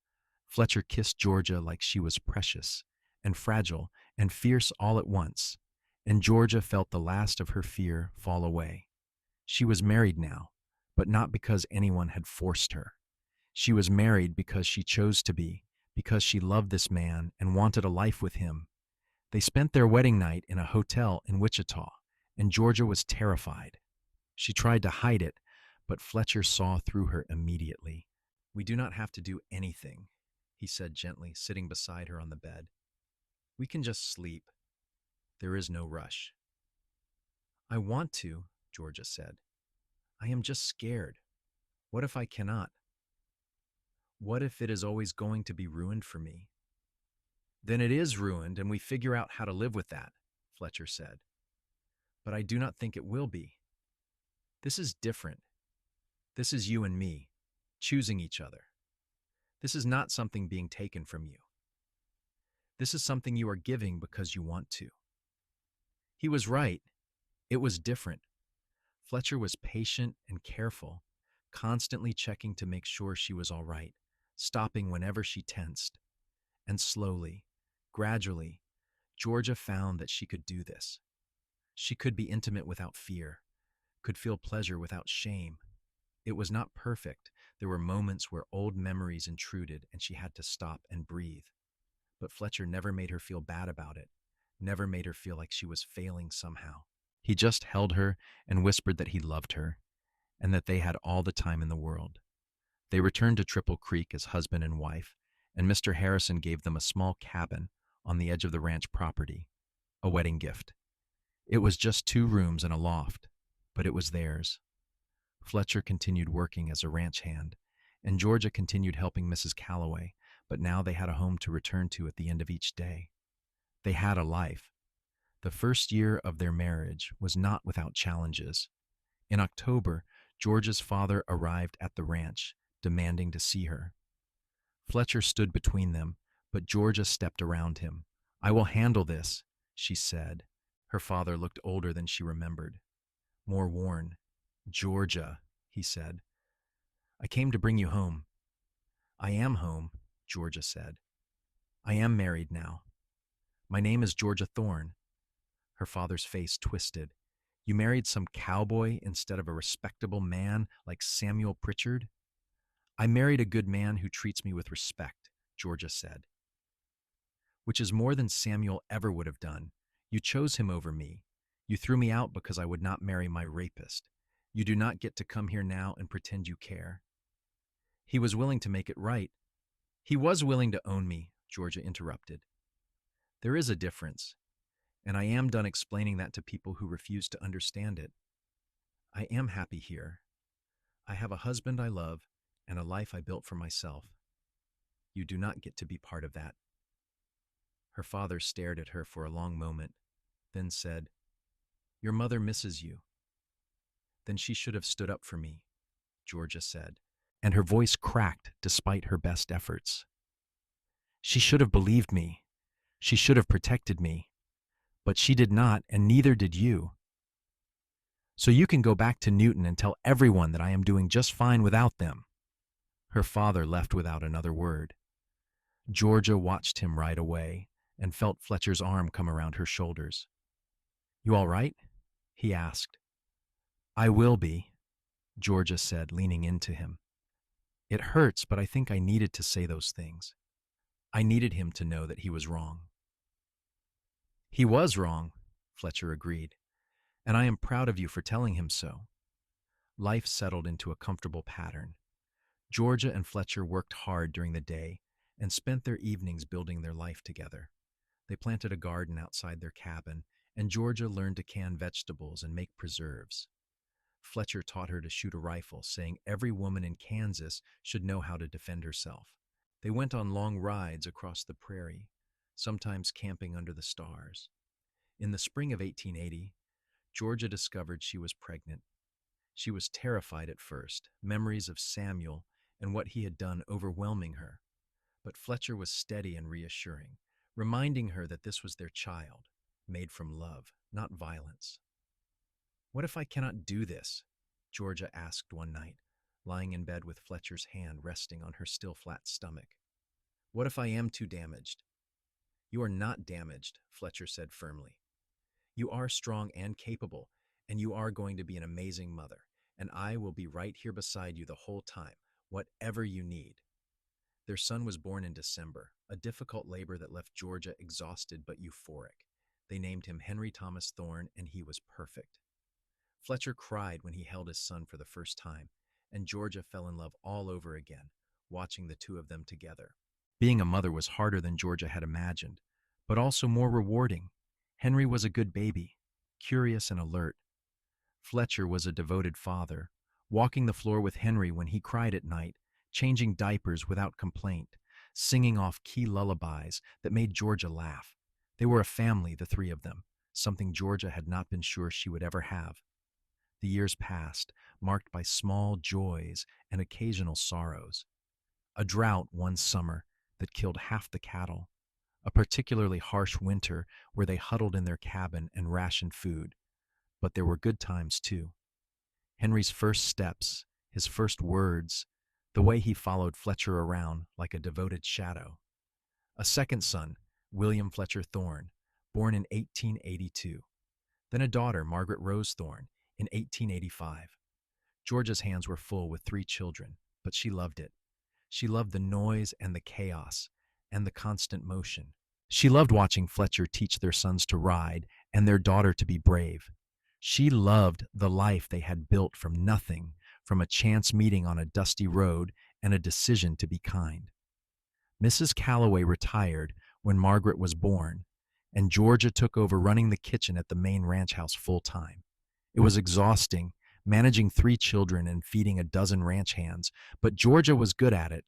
Fletcher kissed Georgia like she was precious and fragile and fierce all at once, and Georgia felt the last of her fear fall away. She was married now, but not because anyone had forced her. She was married because she chose to be, because she loved this man and wanted a life with him. They spent their wedding night in a hotel in Wichita, and Georgia was terrified. She tried to hide it, but Fletcher saw through her immediately. "We do not have to do anything," he said gently, sitting beside her on the bed. "We can just sleep. There is no rush." "I want to," Georgia said. "I am just scared. What if I cannot? What if it is always going to be ruined for me?" "Then it is ruined, and we figure out how to live with that," Fletcher said. "But I do not think it will be. This is different. This is you and me, choosing each other. This is not something being taken from you. This is something you are giving because you want to." He was right. It was different. Fletcher was patient and careful, constantly checking to make sure she was all right, stopping whenever she tensed. And slowly, gradually, Georgia found that she could do this. She could be intimate without fear, could feel pleasure without shame. It was not perfect. There were moments where old memories intruded and she had to stop and breathe. But Fletcher never made her feel bad about it, never made her feel like she was failing somehow. He just held her and whispered that he loved her and that they had all the time in the world. They returned to Triple Creek as husband and wife, and Mr. Harrison gave them a small cabin on the edge of the ranch property, a wedding gift. It was just 2 rooms and a loft, but it was theirs. Fletcher continued working as a ranch hand, and Georgia continued helping Mrs. Calloway, but now they had a home to return to at the end of each day. They had a life. The first year of their marriage was not without challenges. In October, Georgia's father arrived at the ranch, demanding to see her. Fletcher stood between them, but Georgia stepped around him. "I will handle this," she said. Her father looked older than she remembered, more worn. "Georgia," he said, "I came to bring you home." "I am home," Georgia said. "I am married now. My name is Georgia Thorne." Her father's face twisted. "You married some cowboy instead of a respectable man like Samuel Pritchard?" "I married a good man who treats me with respect," Georgia said. "Which is more than Samuel ever would have done. You chose him over me. You threw me out because I would not marry my rapist. You do not get to come here now and pretend you care." "He was willing to make it right." "He was willing to own me," Georgia interrupted. "There is a difference, and I am done explaining that to people who refuse to understand it. I am happy here. I have a husband I love and a life I built for myself. You do not get to be part of that." Her father stared at her for a long moment, then said, "Your mother misses you." "Then she should have stood up for me," Georgia said, and her voice cracked despite her best efforts. "She should have believed me. She should have protected me. But she did not, and neither did you. So you can go back to Newton and tell everyone that I am doing just fine without them." Her father left without another word. Georgia watched him ride away and felt Fletcher's arm come around her shoulders. "You all right?" he asked. "I will be," Georgia said, leaning into him. "It hurts, but I think I needed to say those things. I needed him to know that he was wrong." "He was wrong," Fletcher agreed, "and I am proud of you for telling him so." Life settled into a comfortable pattern. Georgia and Fletcher worked hard during the day and spent their evenings building their life together. They planted a garden outside their cabin, and Georgia learned to can vegetables and make preserves. Fletcher taught her to shoot a rifle, saying every woman in Kansas should know how to defend herself. They went on long rides across the prairie, sometimes camping under the stars. In the spring of 1880, Georgia discovered she was pregnant. She was terrified at first, memories of Samuel and what he had done overwhelming her. But Fletcher was steady and reassuring, reminding her that this was their child, made from love, not violence. "What if I cannot do this?" Georgia asked one night, lying in bed with Fletcher's hand resting on her still flat stomach. "What if I am too damaged?" "You are not damaged," Fletcher said firmly. "You are strong and capable, and you are going to be an amazing mother, and I will be right here beside you the whole time, whatever you need." Their son was born in December, a difficult labor that left Georgia exhausted but euphoric. They named him Henry Thomas Thorne, and he was perfect. Fletcher cried when he held his son for the first time, and Georgia fell in love all over again, watching the two of them together. Being a mother was harder than Georgia had imagined, but also more rewarding. Henry was a good baby, curious and alert. Fletcher was a devoted father, walking the floor with Henry when he cried at night, changing diapers without complaint, singing off key lullabies that made Georgia laugh. They were a family, the three of them, something Georgia had not been sure she would ever have. The years passed, marked by small joys and occasional sorrows. A drought one summer that killed half the cattle, a particularly harsh winter where they huddled in their cabin and rationed food. But there were good times too. Henry's first steps, his first words, the way he followed Fletcher around like a devoted shadow. A second son, William Fletcher Thorne, born in 1882. Then a daughter, Margaret Rose Thorne, in 1885. Georgia's hands were full with three children, but she loved it. She loved the noise and the chaos and the constant motion. She loved watching Fletcher teach their sons to ride and their daughter to be brave. She loved the life they had built from nothing, from a chance meeting on a dusty road and a decision to be kind. Mrs. Calloway retired when Margaret was born, and Georgia took over running the kitchen at the main ranch house full time. It was exhausting, managing three children and feeding a dozen ranch hands, but Georgia was good at it.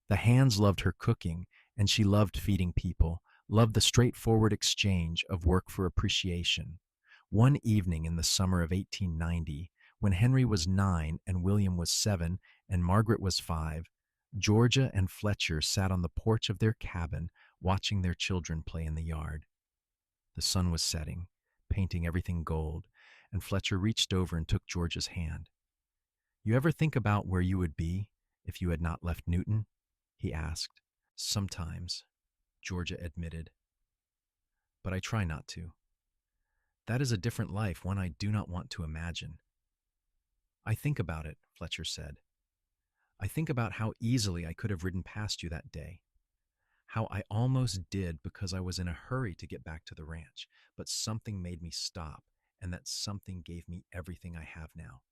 The hands loved her cooking, and she loved feeding people, loved the straightforward exchange of work for appreciation. One evening in the summer of 1890, when Henry was 9 and William was 7 and Margaret was 5, Georgia and Fletcher sat on the porch of their cabin watching their children play in the yard. The sun was setting, painting everything gold, and Fletcher reached over and took Georgia's hand. "You ever think about where you would be if you had not left Newton?" he asked. "Sometimes," Georgia admitted. "But I try not to. That is a different life, one I do not want to imagine." "I think about it," Fletcher said. "I think about how easily I could have ridden past you that day. How I almost did because I was in a hurry to get back to the ranch, but something made me stop, and that something gave me everything I have now.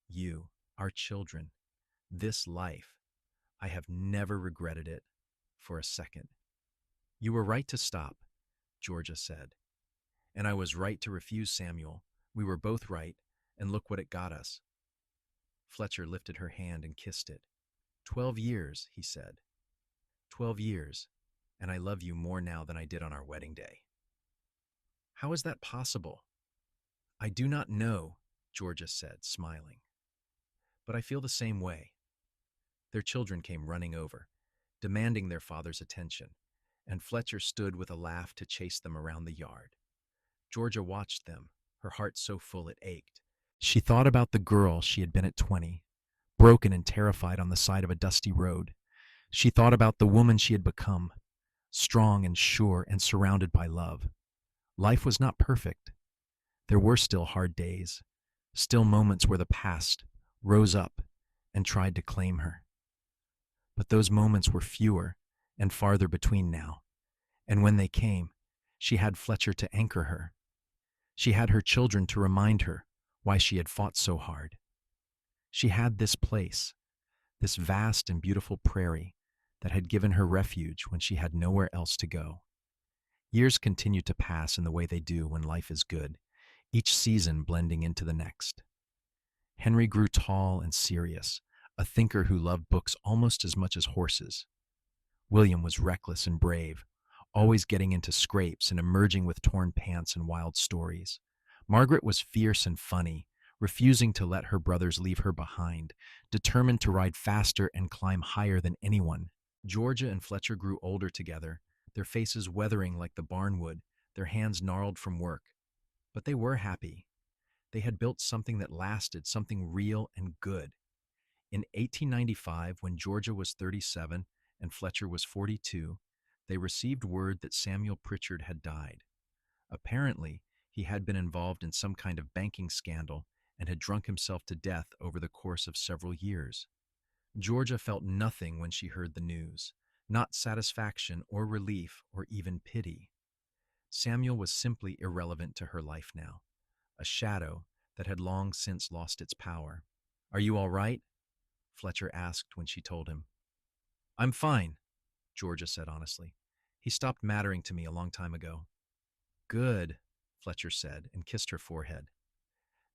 You, our children, this life. I have never regretted it for a second." "You were right to stop," Georgia said. "And I was right to refuse Samuel. We were both right, and look what it got us." Fletcher lifted her hand and kissed it. 12 years, he said. 12 years, and I love you more now than I did on our wedding day." "How is that possible?" "I do not know," Georgia said, smiling. "But I feel the same way." Their children came running over, demanding their father's attention, and Fletcher stood with a laugh to chase them around the yard. Georgia watched them, her heart so full it ached. She thought about the girl she had been at 20, broken and terrified on the side of a dusty road. She thought about the woman she had become, strong and sure and surrounded by love. Life was not perfect. There were still hard days, still moments where the past rose up and tried to claim her. But those moments were fewer and farther between now, and when they came, she had Fletcher to anchor her. She had her children to remind her why she had fought so hard. She had this place, this vast and beautiful prairie that had given her refuge when she had nowhere else to go. Years continued to pass in the way they do when life is good, each season blending into the next. Henry grew tall and serious, a thinker who loved books almost as much as horses. William was reckless and brave, always getting into scrapes and emerging with torn pants and wild stories. Margaret was fierce and funny, refusing to let her brothers leave her behind, determined to ride faster and climb higher than anyone. Georgia and Fletcher grew older together, their faces weathering like the barnwood, their hands gnarled from work. But they were happy. They had built something that lasted, something real and good. In 1895, when Georgia was 37 and Fletcher was 42, they received word that Samuel Pritchard had died. Apparently, he had been involved in some kind of banking scandal and had drunk himself to death over the course of several years. Georgia felt nothing when she heard the news, not satisfaction or relief or even pity. Samuel was simply irrelevant to her life now, a shadow that had long since lost its power. "Are you all right?" Fletcher asked when she told him. "I'm fine," Georgia said honestly. "He stopped mattering to me a long time ago." "Good," Fletcher said and kissed her forehead.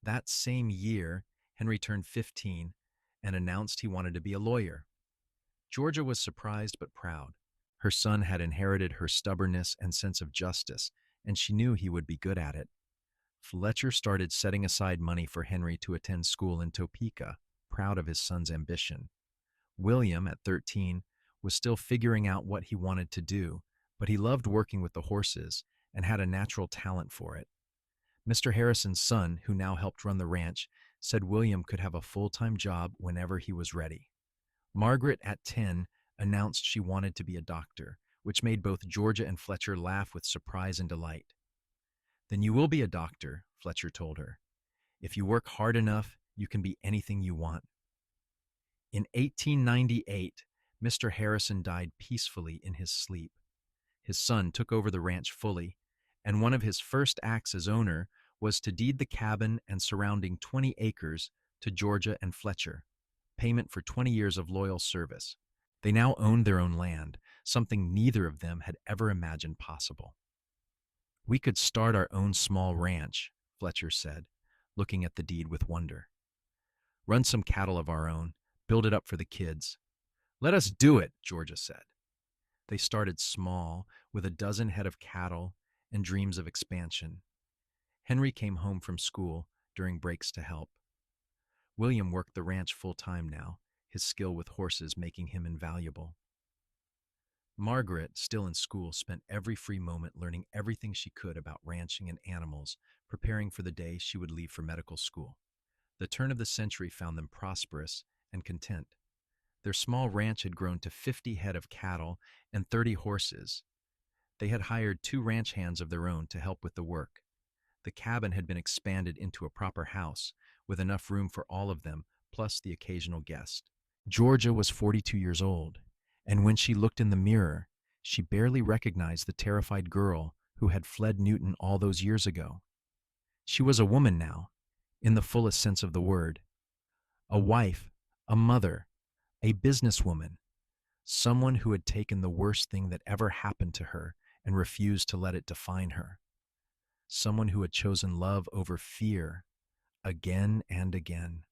That same year, Henry turned 15 and announced he wanted to be a lawyer. Georgia was surprised but proud. Her son had inherited her stubbornness and sense of justice, and she knew he would be good at it. Fletcher started setting aside money for Henry to attend school in Topeka, proud of his son's ambition. William, at 13, was still figuring out what he wanted to do, but he loved working with the horses and had a natural talent for it. Mr. Harrison's son, who now helped run the ranch, said William could have a full-time job whenever he was ready. Margaret, at 10, announced she wanted to be a doctor, which made both Georgia and Fletcher laugh with surprise and delight. "Then you will be a doctor," Fletcher told her. "If you work hard enough, you can be anything you want." In 1898, Mr. Harrison died peacefully in his sleep. His son took over the ranch fully, and one of his first acts as owner was to deed the cabin and surrounding 20 acres to Georgia and Fletcher, payment for 20 years of loyal service. They now owned their own land, something neither of them had ever imagined possible. "We could start our own small ranch," Fletcher said, looking at the deed with wonder. "Run some cattle of our own, build it up for the kids." "Let us do it," Georgia said. They started small, with a dozen head of cattle and dreams of expansion. Henry came home from school during breaks to help. William worked the ranch full-time now, his skill with horses making him invaluable. Margaret, still in school, spent every free moment learning everything she could about ranching and animals, preparing for the day she would leave for medical school. The turn of the century found them prosperous and content. Their small ranch had grown to 50 head of cattle and 30 horses. They had hired 2 ranch hands of their own to help with the work. The cabin had been expanded into a proper house, with enough room for all of them, plus the occasional guest. Georgia was 42 years old, and when she looked in the mirror, she barely recognized the terrified girl who had fled Newton all those years ago. She was a woman now, in the fullest sense of the word. A wife, a mother, a businesswoman, someone who had taken the worst thing that ever happened to her and refused to let it define her. Someone who had chosen love over fear again and again.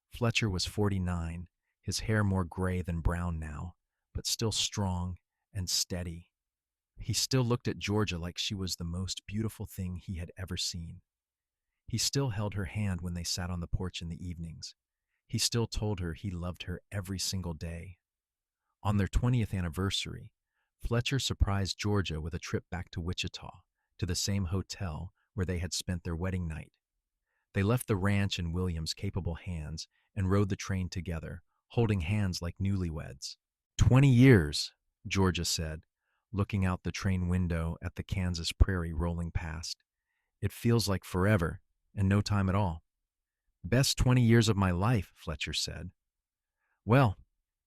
Fletcher was 49, his hair more gray than brown now, but still strong and steady. He still looked at Georgia like she was the most beautiful thing he had ever seen. He still held her hand when they sat on the porch in the evenings. He still told her he loved her every single day. On their 20th anniversary, Fletcher surprised Georgia with a trip back to Wichita, to the same hotel where they had spent their wedding night. They left the ranch in William's capable hands and rode the train together, holding hands like newlyweds. 20 years, Georgia said, looking out the train window at the Kansas prairie rolling past. "It feels like forever, and no time at all." "Best 20 years of my life," Fletcher said. "Well,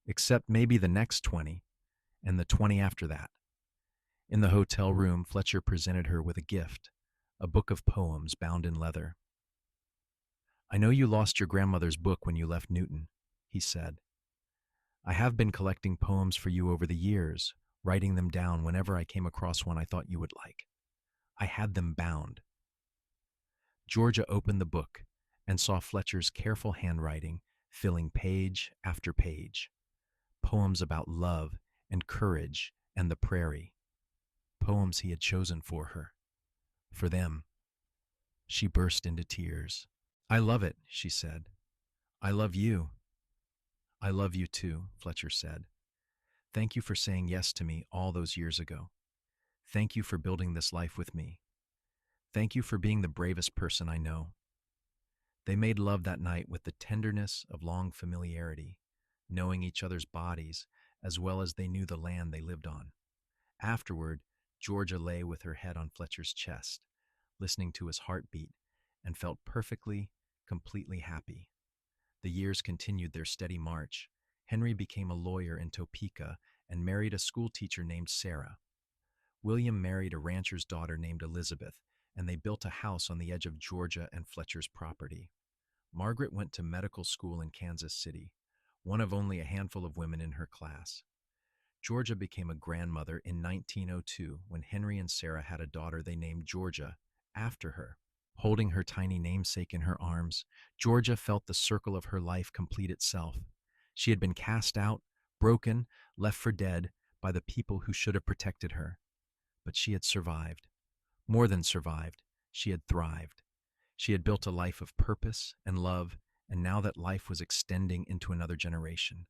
except maybe the next 20, and the 20 after that." In the hotel room, Fletcher presented her with a gift, a book of poems bound in leather. "I know you lost your grandmother's book when you left Newton," he said. "I have been collecting poems for you over the years, writing them down whenever I came across one I thought you would like. I had them bound. Georgia opened the book and saw Fletcher's careful handwriting filling page after page. Poems about love and courage and the prairie. Poems he had chosen for her. For them. She burst into tears. I love it, she said. I love you. I love you too, Fletcher said. Thank you for saying yes to me all those years ago. Thank you for building this life with me. Thank you for being the bravest person I know. They made love that night with the tenderness of long familiarity, knowing each other's bodies as well as they knew the land they lived on. Afterward, Georgia lay with her head on Fletcher's chest, listening to his heartbeat, and felt perfectly, completely happy. The years continued their steady march. Henry became a lawyer in Topeka and married a schoolteacher named Sarah. William married a rancher's daughter named Elizabeth, and they built a house on the edge of Georgia and Fletcher's property. Margaret went to medical school in Kansas City, one of only a handful of women in her class. Georgia became a grandmother in 1902 when Henry and Sarah had a daughter they named Georgia after her. Holding her tiny namesake in her arms, Georgia felt the circle of her life complete itself. She had been cast out, broken, left for dead by the people who should have protected her. But she had survived. More than survived, she had thrived. She had built a life of purpose and love, and now that life was extending into another generation.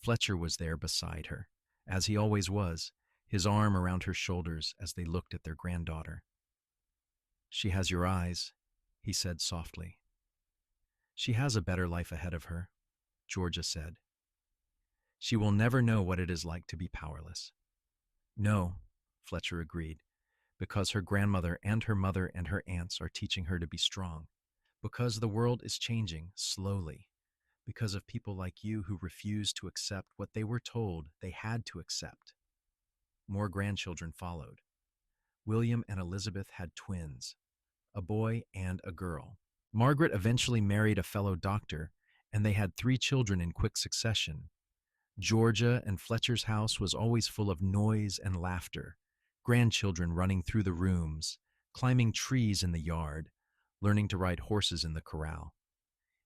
Fletcher was there beside her, as he always was, his arm around her shoulders as they looked at their granddaughter. She has your eyes, he said softly. She has a better life ahead of her, Georgia said. She will never know what it is like to be powerless. No, Fletcher agreed, because her grandmother and her mother and her aunts are teaching her to be strong. Because the world is changing slowly. Because of people like you who refuse to accept what they were told they had to accept. More grandchildren followed. William and Elizabeth had twins, a boy and a girl. Margaret eventually married a fellow doctor, and they had 3 children in quick succession. Georgia and Fletcher's house was always full of noise and laughter, grandchildren running through the rooms, climbing trees in the yard, learning to ride horses in the corral.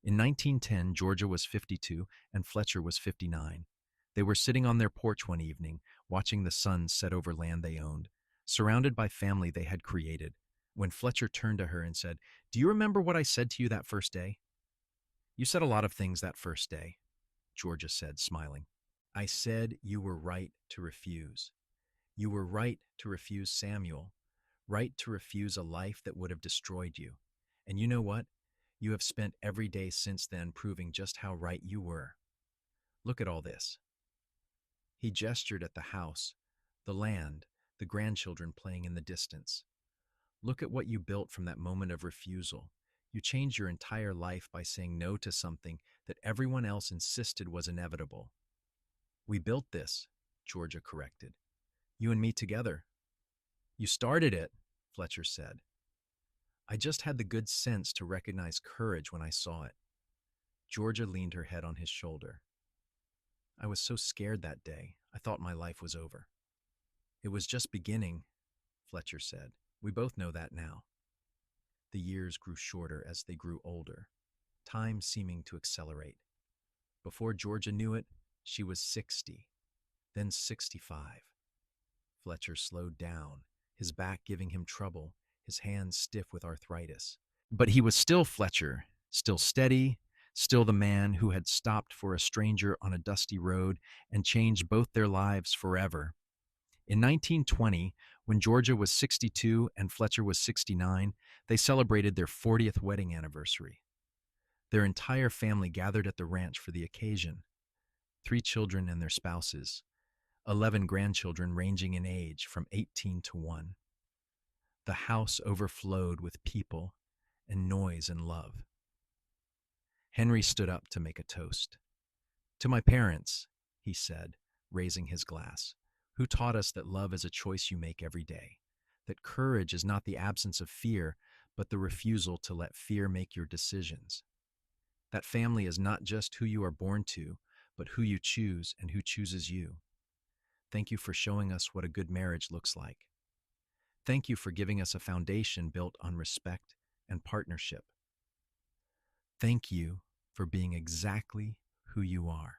In 1910, Georgia was 52 and Fletcher was 59. They were sitting on their porch one evening, watching the sun set over land they owned, surrounded by family they had created, when Fletcher turned to her and said, "Do you remember what I said to you that first day?" "You said a lot of things that first day," Georgia said, smiling. "I said you were right to refuse. You were right to refuse Samuel, right to refuse a life that would have destroyed you. And you know what? You have spent every day since then proving just how right you were. Look at all this." He gestured at the house, the land, the grandchildren playing in the distance. "Look at what you built from that moment of refusal. You changed your entire life by saying no to something that everyone else insisted was inevitable." "We built this," Georgia corrected. "You and me together." "You started it," Fletcher said. "I just had the good sense to recognize courage when I saw it." Georgia leaned her head on his shoulder. "I was so scared that day. I thought my life was over." "It was just beginning," Fletcher said. "We both know that now." The years grew shorter as they grew older, time seeming to accelerate. Before Georgia knew it, she was 60, then 65. Fletcher slowed down, his back giving him trouble, his hands stiff with arthritis. But he was still Fletcher, still steady, still the man who had stopped for a stranger on a dusty road and changed both their lives forever. In 1920, when Georgia was 62 and Fletcher was 69, they celebrated their 40th wedding anniversary. Their entire family gathered at the ranch for the occasion. 3 children and their spouses, 11 grandchildren ranging in age from 18 to 1. The house overflowed with people and noise and love. Henry stood up to make a toast. "To my parents," he said, raising his glass, "who taught us that love is a choice you make every day, that courage is not the absence of fear, but the refusal to let fear make your decisions. That family is not just who you are born to, but who you choose and who chooses you. Thank you for showing us what a good marriage looks like. Thank you for giving us a foundation built on respect and partnership. Thank you for being exactly who you are.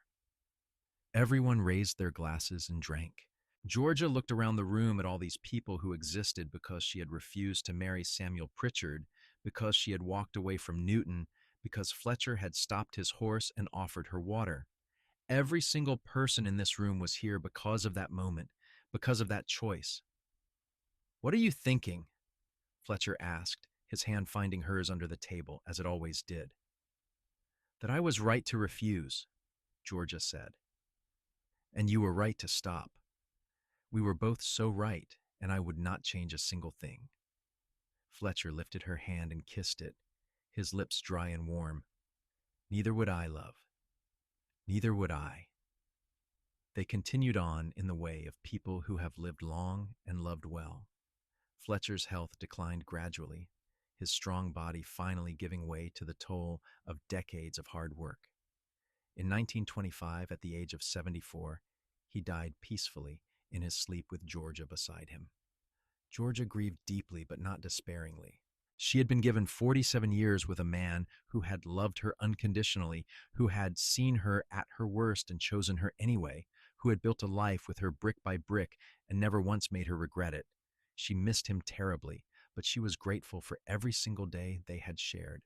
Everyone raised their glasses and drank. Georgia looked around the room at all these people who existed because she had refused to marry Samuel Pritchard, because she had walked away from Newton, because Fletcher had stopped his horse and offered her water. Every single person in this room was here because of that moment, because of that choice. "What are you thinking?" Fletcher asked, his hand finding hers under the table, as it always did. "That I was right to refuse," Georgia said. "And you were right to stop. We were both so right, and I would not change a single thing." Fletcher lifted her hand and kissed it, his lips dry and warm. "Neither would I, love. Neither would I." They continued on in the way of people who have lived long and loved well. Fletcher's health declined gradually, his strong body finally giving way to the toll of decades of hard work. In 1925, at the age of 74, he died peacefully in his sleep with Georgia beside him. Georgia grieved deeply but not despairingly. She had been given 47 years with a man who had loved her unconditionally, who had seen her at her worst and chosen her anyway, who had built a life with her brick by brick and never once made her regret it. She missed him terribly, but she was grateful for every single day they had shared.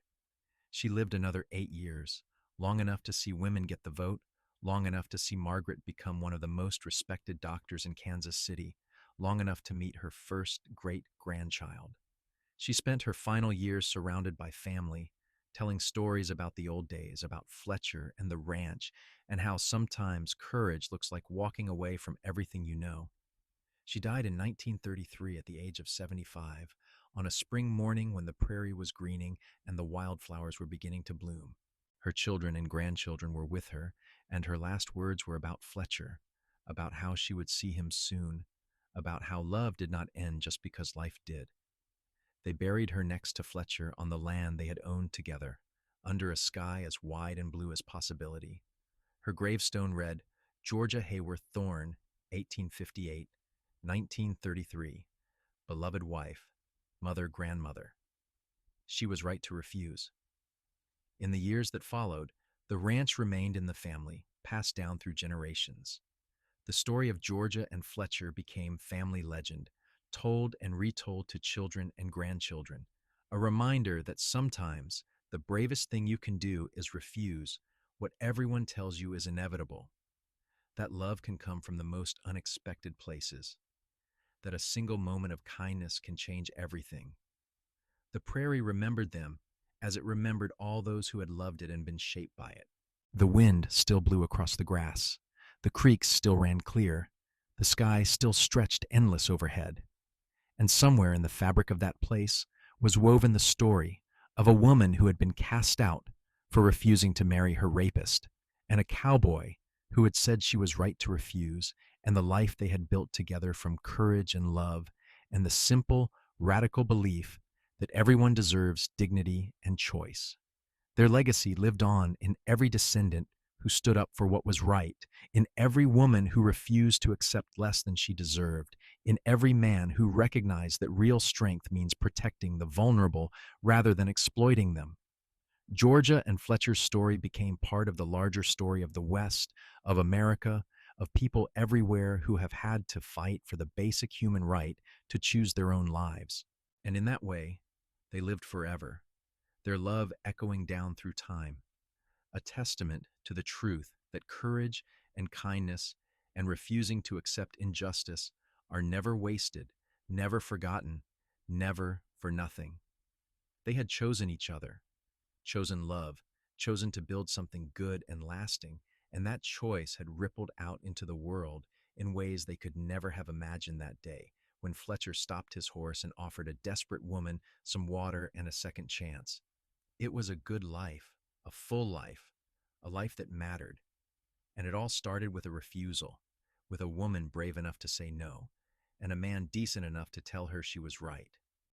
She lived another 8 years, long enough to see women get the vote, long enough to see Margaret become one of the most respected doctors in Kansas City, long enough to meet her first great-grandchild. She spent her final years surrounded by family, telling stories about the old days, about Fletcher and the ranch, and how sometimes courage looks like walking away from everything you know. She died in 1933 at the age of 75, on a spring morning when the prairie was greening and the wildflowers were beginning to bloom. Her children and grandchildren were with her, and her last words were about Fletcher, about how she would see him soon, about how love did not end just because life did. They buried her next to Fletcher on the land they had owned together, under a sky as wide and blue as possibility. Her gravestone read, "Georgia Hayworth Thorne, 1858, 1933, beloved wife, mother, grandmother." She was right to refuse. In the years that followed, the ranch remained in the family, passed down through generations. The story of Georgia and Fletcher became family legend, told and retold to children and grandchildren, a reminder that sometimes the bravest thing you can do is refuse what everyone tells you is inevitable, that love can come from the most unexpected places, that a single moment of kindness can change everything. The prairie remembered them as it remembered all those who had loved it and been shaped by it. The wind still blew across the grass. The creeks still ran clear. The sky still stretched endless overhead. And somewhere in the fabric of that place was woven the story of a woman who had been cast out for refusing to marry her rapist, and a cowboy who had said she was right to refuse, and the life they had built together from courage and love, and the simple, radical belief that everyone deserves dignity and choice. Their legacy lived on in every descendant who stood up for what was right, in every woman who refused to accept less than she deserved, in every man who recognized that real strength means protecting the vulnerable rather than exploiting them. Georgia and Fletcher's story became part of the larger story of the West, of America, of people everywhere who have had to fight for the basic human right to choose their own lives. And in that way, they lived forever, their love echoing down through time, a testament to the truth that courage and kindness and refusing to accept injustice are never wasted, never forgotten, never for nothing. They had chosen each other, chosen love, chosen to build something good and lasting, and that choice had rippled out into the world in ways they could never have imagined that day when Fletcher stopped his horse and offered a desperate woman some water and a second chance. It was a good life, a full life, a life that mattered. And it all started with a refusal, with a woman brave enough to say no, and a man decent enough to tell her she was right.